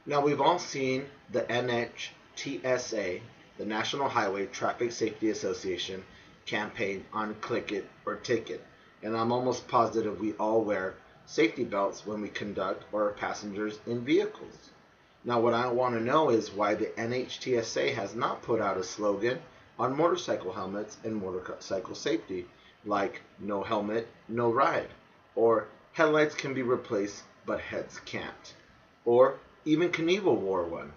Now, we've all seen the NHTSA, the National Highway Traffic Safety Association, campaign on Click It or Ticket, and I'm almost positive we all wear safety belts when we conduct or are passengers in vehicles. Now, what I want to know is why the NHTSA has not put out a slogan on motorcycle helmets and motorcycle safety, like no helmet, no ride, or headlights can be replaced but heads can't, or even Knievel wore one.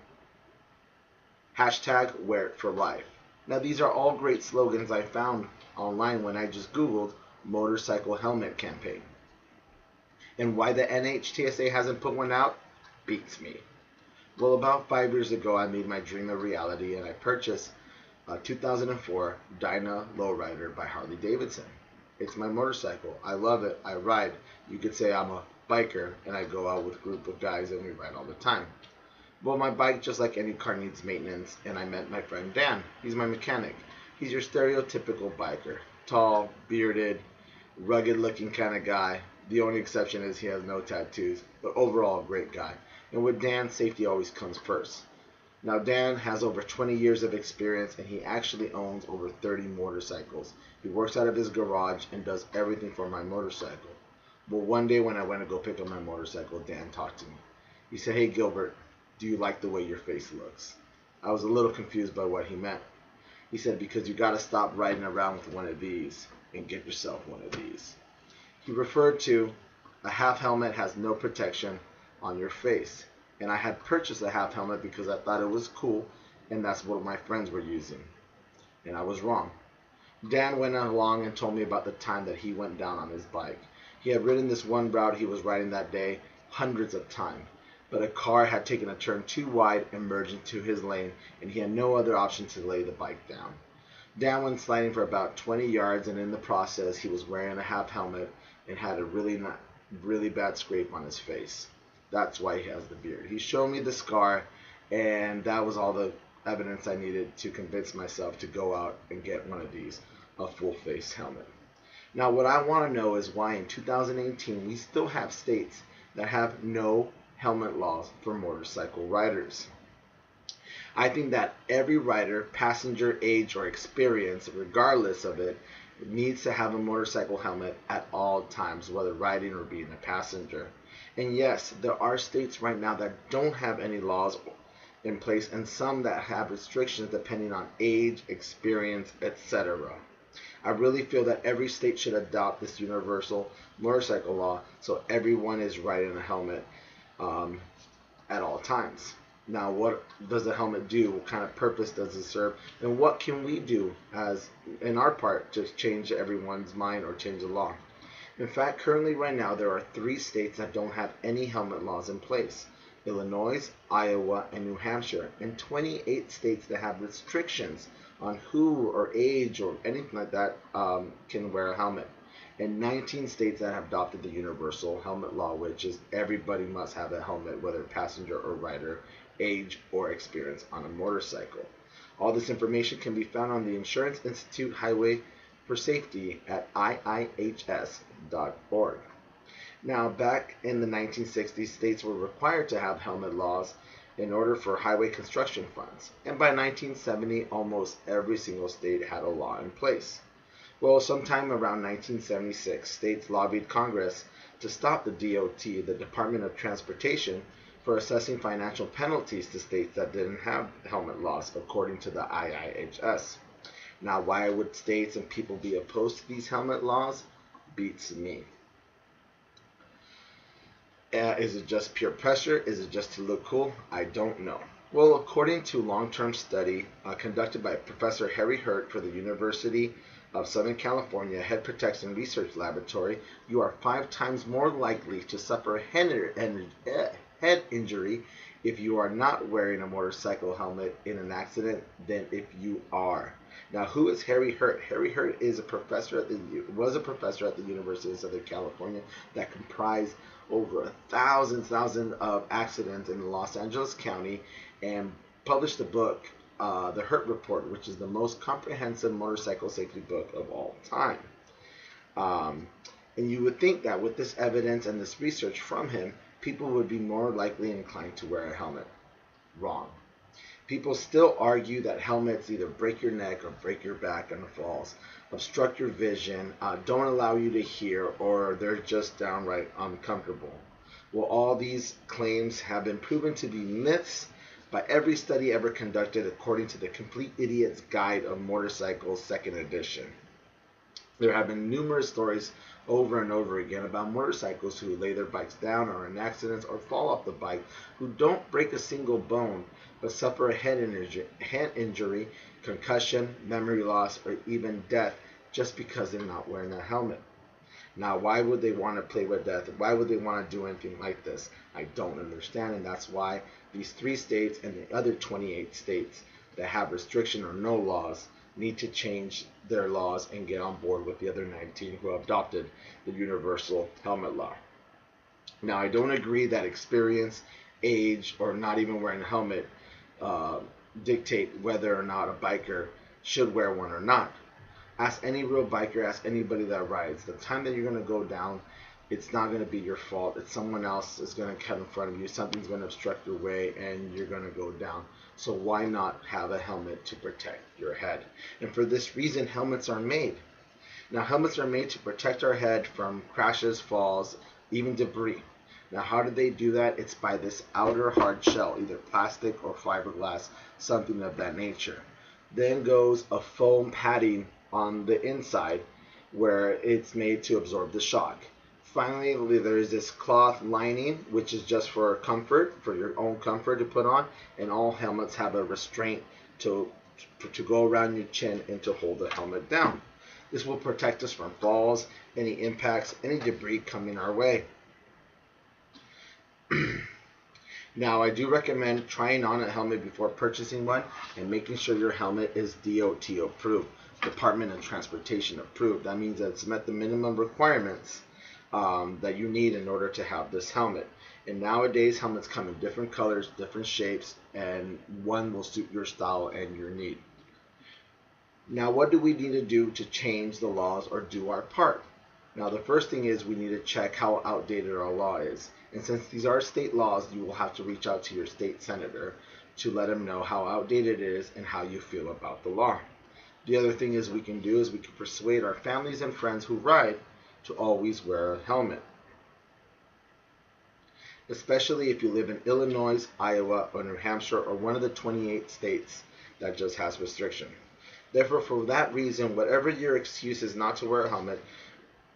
Hashtag wear it for life. Now, these are all great slogans I found online when I just Googled motorcycle helmet campaign. And why the NHTSA hasn't put one out beats me. Well, about 5 years ago, I made my dream a reality and I purchased a 2004 Dyna Lowrider by Harley Davidson. It's my motorcycle. I love it. I ride. You could say I'm a biker and I go out with a group of guys and we ride all the time. Well, my bike, just like any car, needs maintenance, and I met my friend Dan. He's my mechanic. He's your stereotypical biker. Tall, bearded, rugged-looking kind of guy. The only exception is he has no tattoos, but overall a great guy. And with Dan, safety always comes first. Now, Dan has over 20 years of experience, and he actually owns over 30 motorcycles. He works out of his garage and does everything for my motorcycle. Well, one day when I went to go pick up my motorcycle, Dan talked to me. He said, "Hey, Gilbert, do you like the way your face looks?" I was a little confused by what he meant. He said, "Because you got to stop riding around with one of these and get yourself one of these." He referred to a half helmet has no protection on your face. And I had purchased a half helmet because I thought it was cool and that's what my friends were using. And I was wrong. Dan went along and told me about the time that he went down on his bike. He had ridden this one route he was riding that day hundreds of times, but a car had taken a turn too wide and merged into his lane, and he had no other option to lay the bike down. Dan went sliding for about 20 yards, and in the process, he was wearing a half helmet and had a really bad scrape on his face. That's why he has the beard. He showed me the scar, and that was all the evidence I needed to convince myself to go out and get one of these, a full face helmet. Now, what I want to know is why in 2018 we still have states that have no helmet laws for motorcycle riders. I think that every rider, passenger, age, or experience, regardless of it, needs to have a motorcycle helmet at all times, whether riding or being a passenger. And yes, there are states right now that don't have any laws in place, and some that have restrictions depending on age, experience, etc. I really feel that every state should adopt this universal motorcycle law so everyone is riding a helmet at all times. Now, what does the helmet do? What kind of purpose does it serve? And what can we do as in our part to change everyone's mind or change the law? In fact, currently right now, there are 3 states that don't have any helmet laws in place: Illinois, Iowa, and New Hampshire, and 28 states that have restrictions on who or age or anything like that can wear a helmet, and 19 states that have adopted the universal helmet law, which is everybody must have a helmet, whether passenger or rider, age or experience on a motorcycle. All this information can be found on the Insurance Institute Highway for Safety at IIHS.org. Now, back in the 1960s, states were required to have helmet laws in order for highway construction funds, and by 1970, almost every single state had a law in place. Well, sometime around 1976, states lobbied Congress to stop the DOT, the Department of Transportation, for assessing financial penalties to states that didn't have helmet laws, according to the IIHS. Now, why would states and people be opposed to these helmet laws? Beats me. Is it just pure pressure? Is it just to look cool? I don't know. Well, according to a long-term study conducted by Professor Harry Hurt for the University of Southern California Head Protection Research Laboratory, you are 5 times more likely to suffer a head injury if you are not wearing a motorcycle helmet in an accident than if you are. Now, who is Harry Hurt? Harry Hurt is was a professor at the University of Southern California that comprised over 1,000 of accidents in Los Angeles County, and published a book, The Hurt Report, which is the most comprehensive motorcycle safety book of all time. And you would think that with this evidence and this research from him, people would be more likely inclined to wear a helmet. Wrong. People still argue that helmets either break your neck or break your back on the falls, obstruct your vision, don't allow you to hear, or they're just downright uncomfortable. Well, all these claims have been proven to be myths by every study ever conducted according to the Complete Idiot's Guide of Motorcycles, second edition. There have been numerous stories over and over again about motorcyclists who lay their bikes down or in accidents or fall off the bike, who don't break a single bone but suffer a head injury, concussion, memory loss, or even death just because they're not wearing a helmet. Now, why would they want to play with death? Why would they want to do anything like this? I don't understand, and that's why these 3 states and the other 28 states that have restriction or no laws need to change their laws and get on board with the other 19 who adopted the universal helmet law. Now, I don't agree that experience, age, or not even wearing a helmet dictate whether or not a biker should wear one or not. Ask any real biker, ask anybody that rides. The time that you're going to go down, it's not going to be your fault. It's someone else is going to cut in front of you. Something's going to obstruct your way and you're going to go down. So why not have a helmet to protect your head? And for this reason, helmets are made. Now, helmets are made to protect our head from crashes, falls, even debris. Now, how do they do that? It's by this outer hard shell, either plastic or fiberglass, something of that nature. Then goes a foam padding on the inside where it's made to absorb the shock. Finally, there is this cloth lining, which is just for comfort, for your own comfort to put on, and all helmets have a restraint to go around your chin and to hold the helmet down. This will protect us from falls, any impacts, any debris coming our way. Now, I do recommend trying on a helmet before purchasing one and making sure your helmet is DOT approved, Department of Transportation approved. That means that it's met the minimum requirements that you need in order to have this helmet. And nowadays, helmets come in different colors, different shapes, and one will suit your style and your need. Now, what do we need to do to change the laws or do our part? Now, the first thing is we need to check how outdated our law is. And since these are state laws, you will have to reach out to your state senator to let them know how outdated it is and how you feel about the law. The other thing is we can persuade our families and friends who ride to always wear a helmet, especially if you live in Illinois, Iowa, or New Hampshire, or one of the 28 states that just has restriction. Therefore, for that reason, whatever your excuse is not to wear a helmet,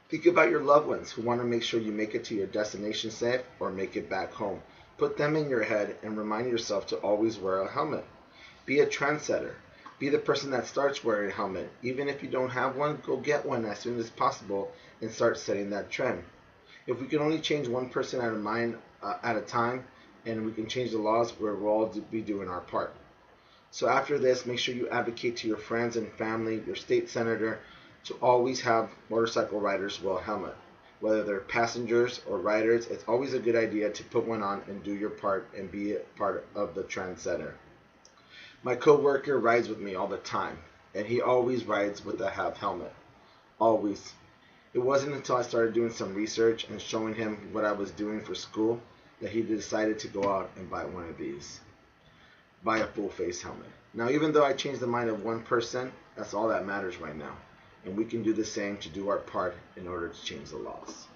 think about your loved ones who want to make sure you make it to your destination safe or make it back home. Put them in your head and remind yourself to always wear a helmet. Be a trendsetter. Be the person that starts wearing a helmet. Even if you don't have one, go get one as soon as possible and start setting that trend. If we can only change one person at a time, and we can change the laws, we'll all be doing our part. So after this, make sure you advocate to your friends and family, your state senator, to always have motorcycle riders wear a helmet. Whether they're passengers or riders, it's always a good idea to put one on and do your part and be a part of the trendsetter. My co-worker rides with me all the time, and he always rides with a helmet. Always. It wasn't until I started doing some research and showing him what I was doing for school that he decided to go out and buy one of these. Buy a full face helmet. Now, even though I changed the mind of one person, that's all that matters right now. And we can do the same to do our part in order to change the laws.